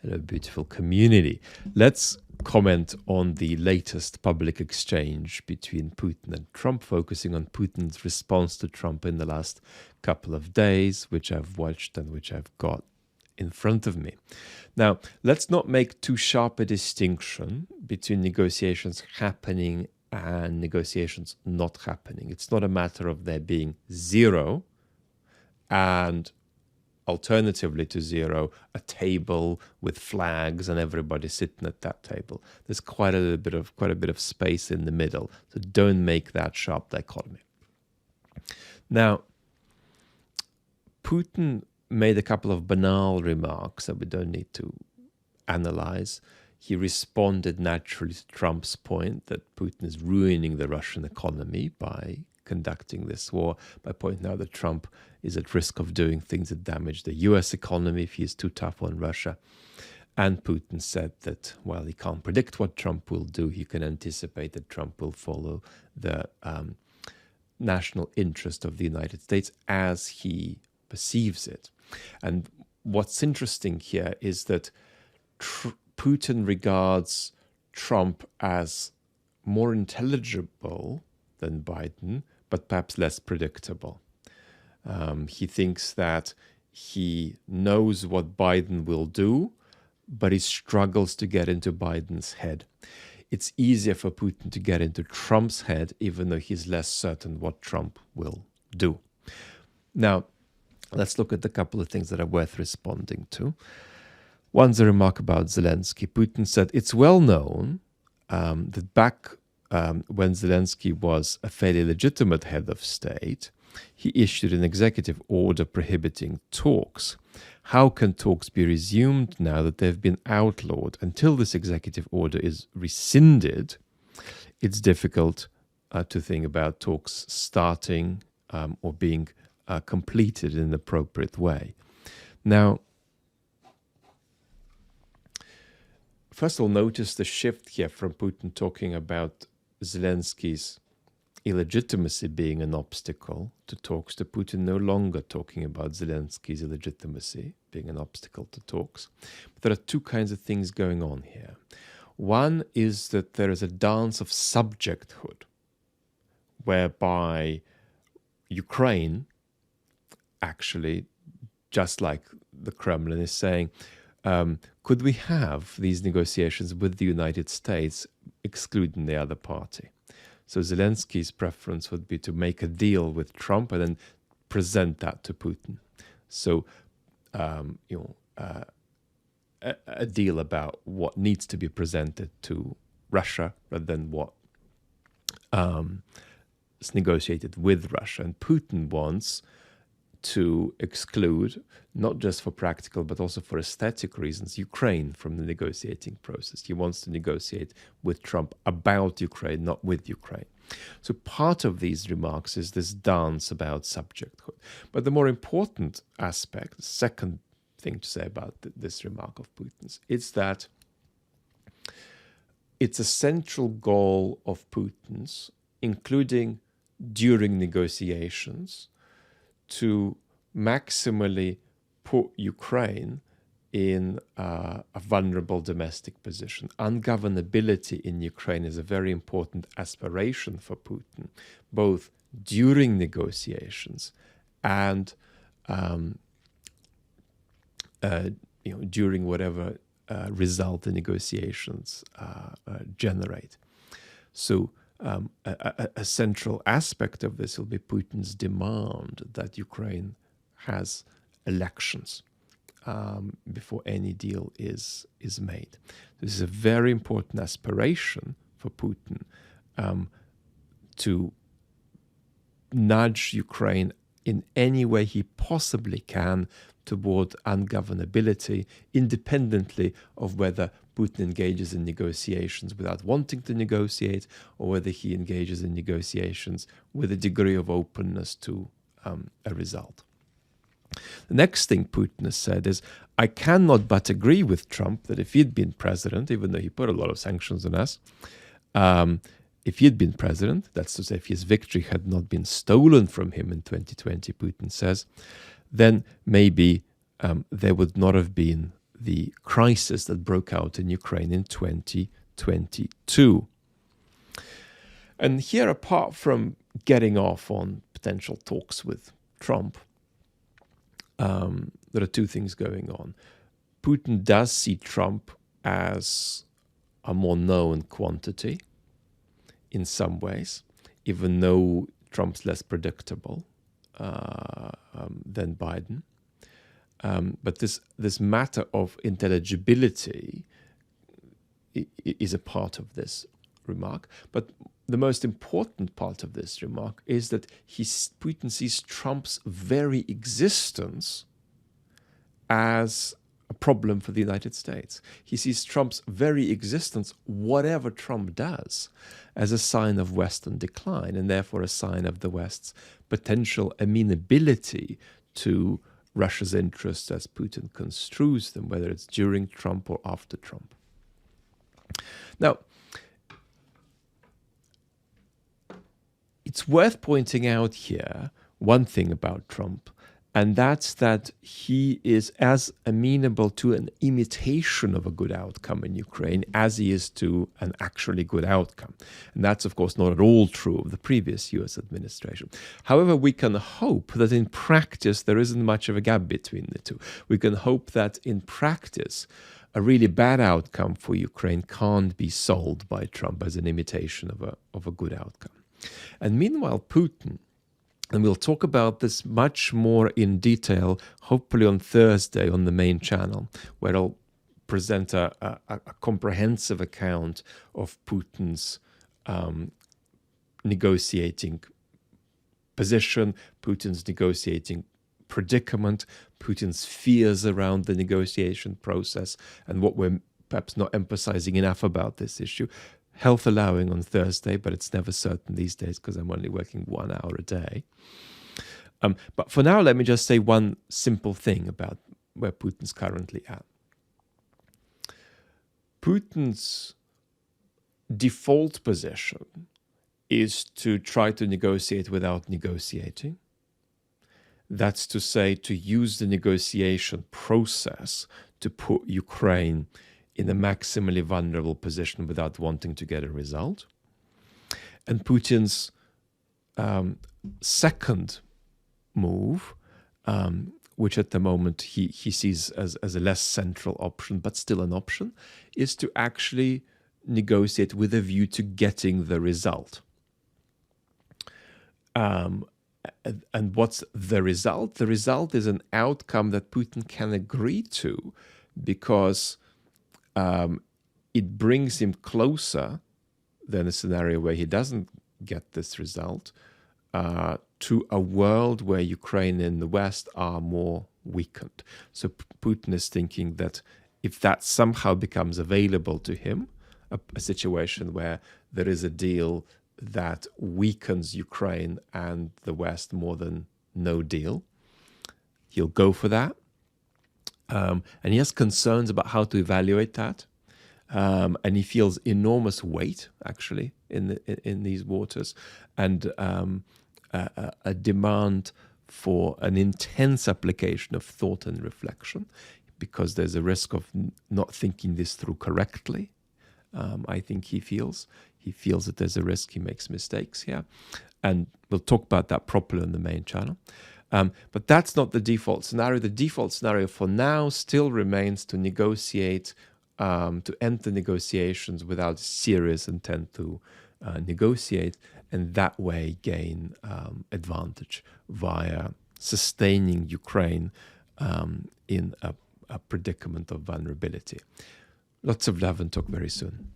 Hello, beautiful community. Let's comment on the latest public exchange between Putin and Trump, focusing on Putin's response to Trump in the last couple of days, which I've watched and which I've got in front of me. Now, let's not make too sharp a distinction between negotiations happening and negotiations not happening. It's not a matter of there being zero and alternatively to zero, a table with flags and everybody sitting at that table. There's quite a bit of space in the middle. So don't make that sharp dichotomy. Now, Putin made a couple of banal remarks that we don't need to analyze. He responded naturally to Trump's point that Putin is ruining the Russian economy by conducting this war, by pointing out that Trump is at risk of doing things that damage the US economy if he is too tough on Russia. And Putin said that while he can't predict what Trump will do, he can anticipate that Trump will follow the national interest of the United States as he perceives it. And what's interesting here is that Putin regards Trump as more intelligible than Biden, but perhaps less predictable. He thinks that he knows what Biden will do, but he struggles to get into Biden's head. It's easier for Putin to get into Trump's head, even though he's less certain what Trump will do. Now, let's look at a couple of things that are worth responding to. One's a remark about Zelensky. Putin said, it's well known that back when Zelensky was a fairly legitimate head of state, he issued an executive order prohibiting talks. How can talks be resumed now that they've been outlawed? Until this executive order is rescinded, it's difficult to think about talks starting or being completed in an appropriate way. Now, first of all, notice the shift here from Putin talking about Zelensky's illegitimacy being an obstacle to talks, to Putin no longer talking about Zelensky's illegitimacy being an obstacle to talks. But there are two kinds of things going on here. One is that there is a dance of subjecthood, whereby Ukraine actually, just like the Kremlin, is saying, could we have these negotiations with the United States, excluding the other party? So Zelensky's preference would be to make a deal with Trump and then present that to Putin. So, a deal about what needs to be presented to Russia rather than what is negotiated with Russia. And Putin wants to exclude, not just for practical but also for aesthetic reasons, Ukraine from the negotiating process. He wants to negotiate with Trump about Ukraine, not with Ukraine. So part of these remarks is this dance about subjecthood. But the more important aspect, the second thing to say about this remark of Putin's, is that it's a central goal of Putin's, including during negotiations, to maximally put Ukraine in a vulnerable domestic position. Ungovernability in Ukraine is a very important aspiration for Putin, both during negotiations and during whatever result the negotiations generate. So a central aspect of this will be Putin's demand that Ukraine has elections before any deal is made. This is a very important aspiration for Putin to nudge Ukraine in any way he possibly can toward ungovernability, independently of whether Putin engages in negotiations without wanting to negotiate, or whether he engages in negotiations with a degree of openness to a result. The next thing Putin has said is, I cannot but agree with Trump that if he'd been president, even though he put a lot of sanctions on us, if he had been president, that's to say if his victory had not been stolen from him in 2020, Putin says, then maybe there would not have been the crisis that broke out in Ukraine in 2022. And here, apart from getting off on potential talks with Trump, there are two things going on. Putin does see Trump as a more known quantity in some ways, even though Trump's less predictable than Biden. But this matter of intelligibility is a part of this remark. But the most important part of this remark is that Putin sees Trump's very existence as a problem for the United States. He sees Trump's very existence, whatever Trump does, as a sign of Western decline, and therefore a sign of the West's potential amenability to Russia's interests as Putin construes them, whether it's during Trump or after Trump. Now, it's worth pointing out here one thing about Trump, and that's that he is as amenable to an imitation of a good outcome in Ukraine as he is to an actually good outcome. And that's, of course, not at all true of the previous US administration. However, we can hope that in practice there isn't much of a gap between the two. We can hope that in practice a really bad outcome for Ukraine can't be sold by Trump as an imitation of a good outcome. And meanwhile, Putin, and we'll talk about this much more in detail, hopefully on Thursday on the main channel, where I'll present a comprehensive account of Putin's negotiating position, Putin's negotiating predicament, Putin's fears around the negotiation process, and what we're perhaps not emphasizing enough about this issue. Health allowing on Thursday, but it's never certain these days because I'm only working 1 hour a day. But for now, let me just say one simple thing about where Putin's currently at. Putin's default position is to try to negotiate without negotiating. That's to say, to use the negotiation process to put Ukraine in a maximally vulnerable position without wanting to get a result. And Putin's second move, which at the moment he sees as a less central option, but still an option, is to actually negotiate with a view to getting the result. And what's the result? The result is an outcome that Putin can agree to because it brings him closer than a scenario where he doesn't get this result to a world where Ukraine and the West are more weakened. So Putin is thinking that if that somehow becomes available to him, a situation where there is a deal that weakens Ukraine and the West more than no deal, he'll go for that. And he has concerns about how to evaluate that. And he feels enormous weight, actually, in these waters, and a demand for an intense application of thought and reflection, because there's a risk of not thinking this through correctly. I think he feels that there's a risk he makes mistakes here. And we'll talk about that properly on the main channel. But that's not the default scenario. The default scenario for now still remains to negotiate, to enter negotiations without serious intent to negotiate, and that way gain advantage via sustaining Ukraine in a predicament of vulnerability. Lots of love and talk very soon.